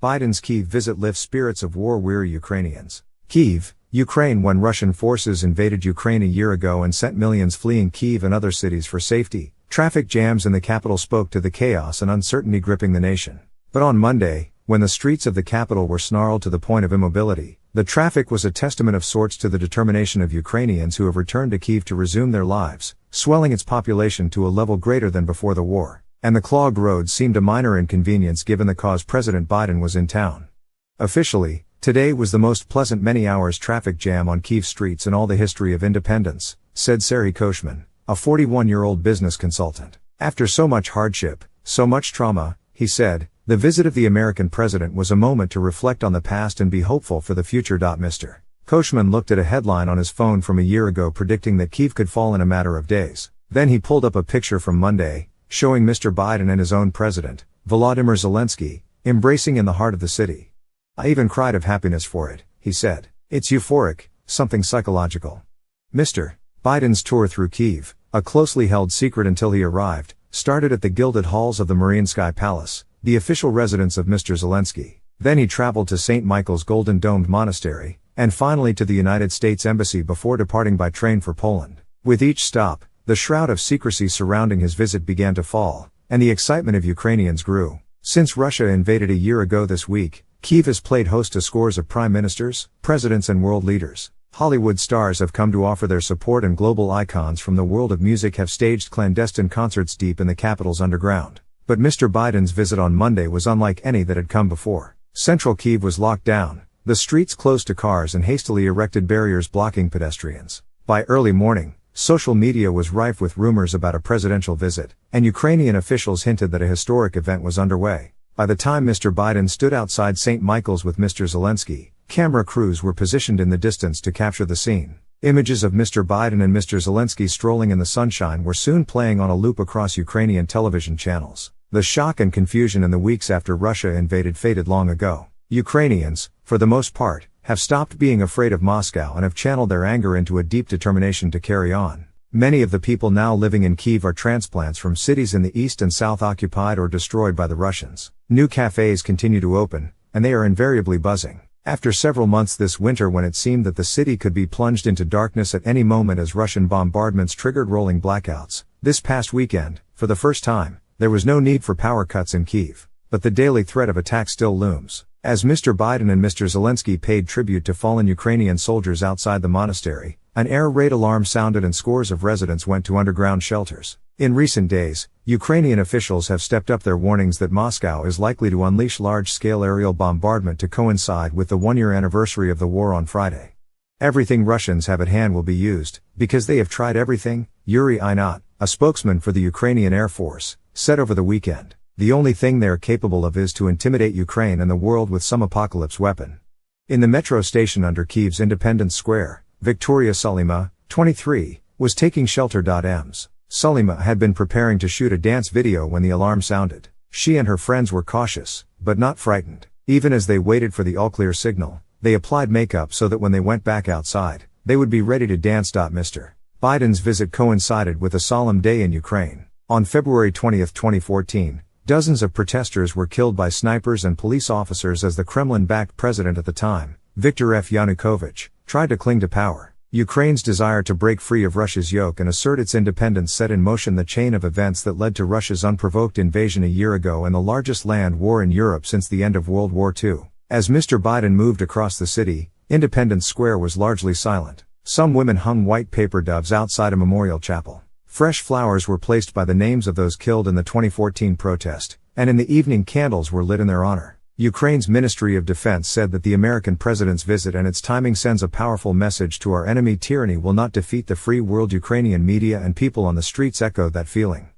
Biden's Kyiv visit lifts spirits of war-weary Ukrainians. Kyiv, Ukraine. When Russian forces invaded Ukraine a year ago and sent millions fleeing Kyiv and other cities for safety, traffic jams in the capital spoke to the chaos and uncertainty gripping the nation. But on Monday, when the streets of the capital were snarled to the point of immobility, the traffic was a testament of sorts to the determination of Ukrainians who have returned to Kyiv to resume their lives, swelling its population to a level greater than before the war. And the clogged roads seemed a minor inconvenience given the cause President Biden was in town. Officially, today was the most pleasant many hours traffic jam on Kyiv streets in all the history of independence, said Serhiy Koshman, a 41-year-old business consultant. After so much hardship, so much trauma, he said, the visit of the American president was a moment to reflect on the past and be hopeful for the future. Mr. Koshman looked at a headline on his phone from a year ago predicting that Kyiv could fall in a matter of days. Then he pulled up a picture from Monday, showing Mr. Biden and his own president, Volodymyr Zelensky, embracing in the heart of the city. I even cried of happiness for it, he said. It's euphoric, something psychological. Mr. Biden's tour through Kyiv, a closely held secret until he arrived, started at the gilded halls of the Mariinsky Palace, the official residence of Mr. Zelensky. Then he traveled to St. Michael's Golden Domed Monastery, and finally to the United States Embassy before departing by train for Poland. With each stop, the shroud of secrecy surrounding his visit began to fall, and the excitement of Ukrainians grew. Since Russia invaded a year ago this week, Kyiv has played host to scores of prime ministers, presidents and world leaders. Hollywood stars have come to offer their support and global icons from the world of music have staged clandestine concerts deep in the capital's underground. But Mr. Biden's visit on Monday was unlike any that had come before. Central Kyiv was locked down, the streets closed to cars and hastily erected barriers blocking pedestrians. By early morning, social media was rife with rumors about a presidential visit, and Ukrainian officials hinted that a historic event was underway. By the time Mr. Biden stood outside St. Michael's with Mr. Zelensky, camera crews were positioned in the distance to capture the scene. Images of Mr. Biden and Mr. Zelensky strolling in the sunshine were soon playing on a loop across Ukrainian television channels. The shock and confusion in the weeks after Russia invaded faded long ago. Ukrainians, for the most part, have stopped being afraid of Moscow and have channeled their anger into a deep determination to carry on. Many of the people now living in Kyiv are transplants from cities in the east and south occupied or destroyed by the Russians. New cafes continue to open, and they are invariably buzzing. After several months this winter when it seemed that the city could be plunged into darkness at any moment as Russian bombardments triggered rolling blackouts, this past weekend, for the first time, there was no need for power cuts in Kyiv. But the daily threat of attack still looms. As Mr. Biden and Mr. Zelensky paid tribute to fallen Ukrainian soldiers outside the monastery, an air raid alarm sounded and scores of residents went to underground shelters. In recent days, Ukrainian officials have stepped up their warnings that Moscow is likely to unleash large-scale aerial bombardment to coincide with the one-year anniversary of the war on Friday. Everything Russians have at hand will be used, because they have tried everything, Yuri Inat, a spokesman for the Ukrainian Air Force, said over the weekend. The only thing they are capable of is to intimidate Ukraine and the world with some apocalypse weapon. In the metro station under Kyiv's Independence Square, Victoria Sulima, 23, was taking shelter. Ms. Sulima had been preparing to shoot a dance video when the alarm sounded. She and her friends were cautious, but not frightened. Even as they waited for the all-clear signal, they applied makeup so that when they went back outside, they would be ready to dance. Mr. Biden's visit coincided with a solemn day in Ukraine. On February 20, 2014, dozens of protesters were killed by snipers and police officers as the Kremlin-backed president at the time, Viktor Yanukovych, tried to cling to power. Ukraine's desire to break free of Russia's yoke and assert its independence set in motion the chain of events that led to Russia's unprovoked invasion a year ago and the largest land war in Europe since the end of World War II. As Mr. Biden moved across the city, Independence Square was largely silent. Some women hung white paper doves outside a memorial chapel. Fresh flowers were placed by the names of those killed in the 2014 protest, and in the evening candles were lit in their honor. Ukraine's Ministry of Defense said that the American president's visit and its timing sends a powerful message to our enemy. Tyranny will not defeat the free world. Ukrainian media and people on the streets echoed that feeling.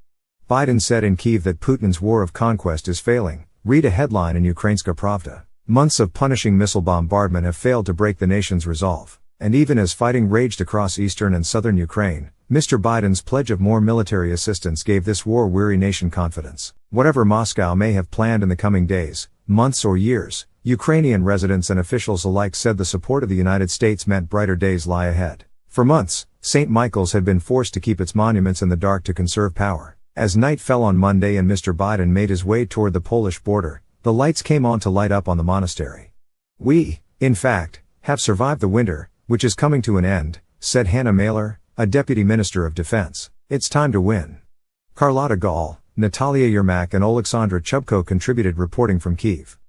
Biden said in Kyiv that Putin's war of conquest is failing. Read a headline in Ukrainska Pravda. Months of punishing missile bombardment have failed to break the nation's resolve. And even as fighting raged across eastern and southern Ukraine, Mr. Biden's pledge of more military assistance gave this war-weary nation confidence. Whatever Moscow may have planned in the coming days, months or years, Ukrainian residents and officials alike said the support of the United States meant brighter days lie ahead. For months, St. Michael's had been forced to keep its monuments in the dark to conserve power. As night fell on Monday and Mr. Biden made his way toward the Polish border, The lights came on to light up on the monastery. We, in fact, have survived the winter, which is coming to an end, said Hannah Mailer, a deputy minister of defense. It's time to win. Carlotta Gall, Natalia Yermak and Oleksandra Chubko contributed reporting from Kyiv.